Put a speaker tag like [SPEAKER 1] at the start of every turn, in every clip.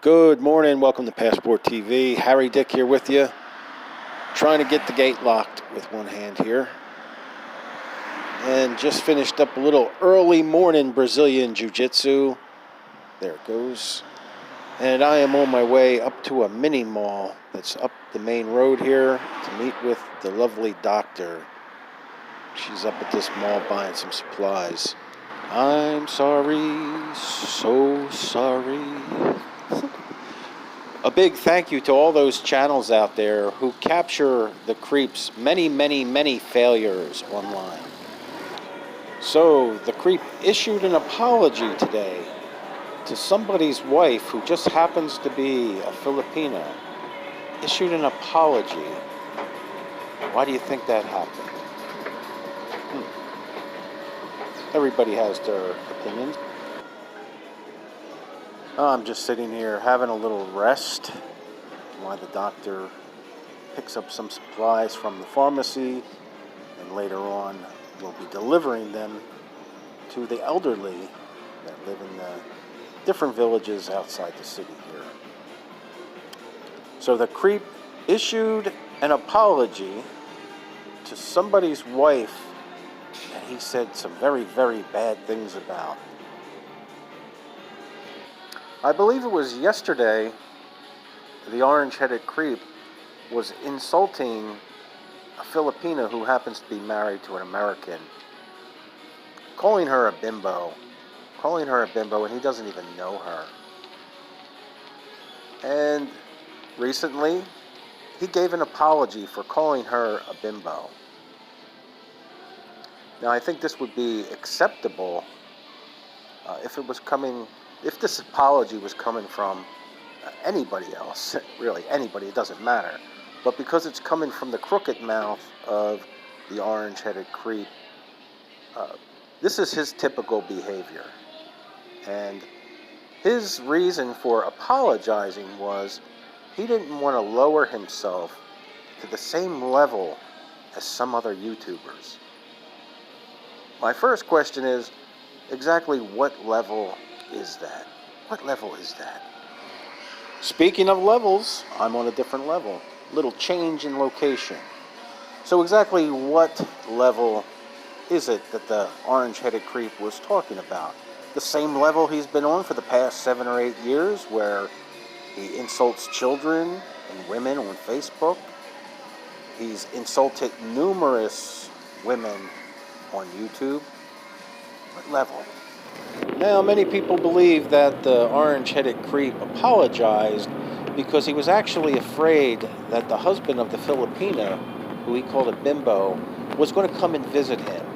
[SPEAKER 1] Good morning. Welcome to Passport TV. Harry Dick here with you. Trying to get the gate locked with one hand here. And just finished up a little early morning Brazilian Jiu-Jitsu. There it goes. And I am on my way up to a mini mall that's up the main road here to meet with the lovely doctor. She's up at this mall buying some supplies. I'm sorry, so sorry. A big thank you to all those channels out there who capture the creep's many failures online. So, the creep issued an apology today to somebody's wife who just happens to be a Filipina. Issued an apology. Why do you think that happened? Everybody has their opinions. I'm just sitting here having a little rest while the doctor picks up some supplies from the pharmacy, and later on we'll be delivering them to the elderly that live in the different villages outside the city here. So the creep issued an apology to somebody's wife that he said some very bad things about. I believe it was yesterday, the orange-headed creep was insulting a Filipina who happens to be married to an American, calling her a bimbo, and he doesn't even know her. And recently, he gave an apology for calling her a bimbo. Now, I think this would be acceptable if this apology was coming from anybody else, really anybody, it doesn't matter. But because it's coming from the crooked mouth of the orange-headed creep, this is his typical behavior. And his reason for apologizing was he didn't want to lower himself to the same level as some other YouTubers. My first question is, exactly what level is that? What level is that? Speaking of levels, I'm on a different level. Little change in location. So exactly what level is it that the orange-headed creep was talking about? The same level he's been on for the past 7 or 8 years, where he insults children and women on Facebook. He's insulted numerous women on YouTube. What level? Now, many people believe that the orange-headed creep apologized because he was actually afraid that the husband of the Filipina, who he called a bimbo, was going to come and visit him.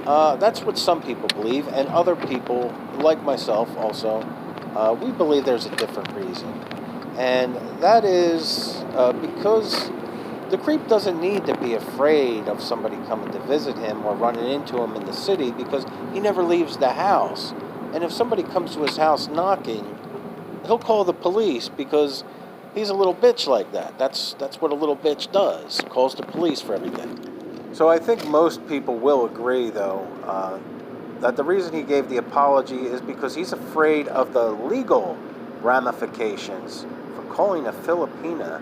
[SPEAKER 1] That's what some people believe, and other people, like myself also, we believe there's a different reason. And that is because the creep doesn't need to be afraid of somebody coming to visit him or running into him in the city, because he never leaves the house. And if somebody comes to his house knocking, he'll call the police because he's a little bitch like that. That's what a little bitch does. Calls the police for everything. So I think most people will agree, though, that the reason he gave the apology is because he's afraid of the legal ramifications for calling a Filipina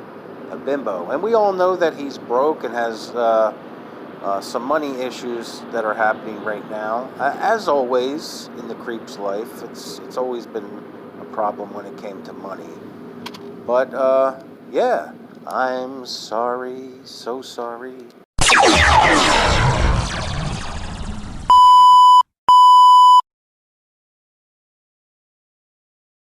[SPEAKER 1] a bimbo. And we all know that he's broke and has some money issues that are happening right now. As always in the creep's life, it's always been a problem when it came to money. But yeah, I'm sorry, so sorry.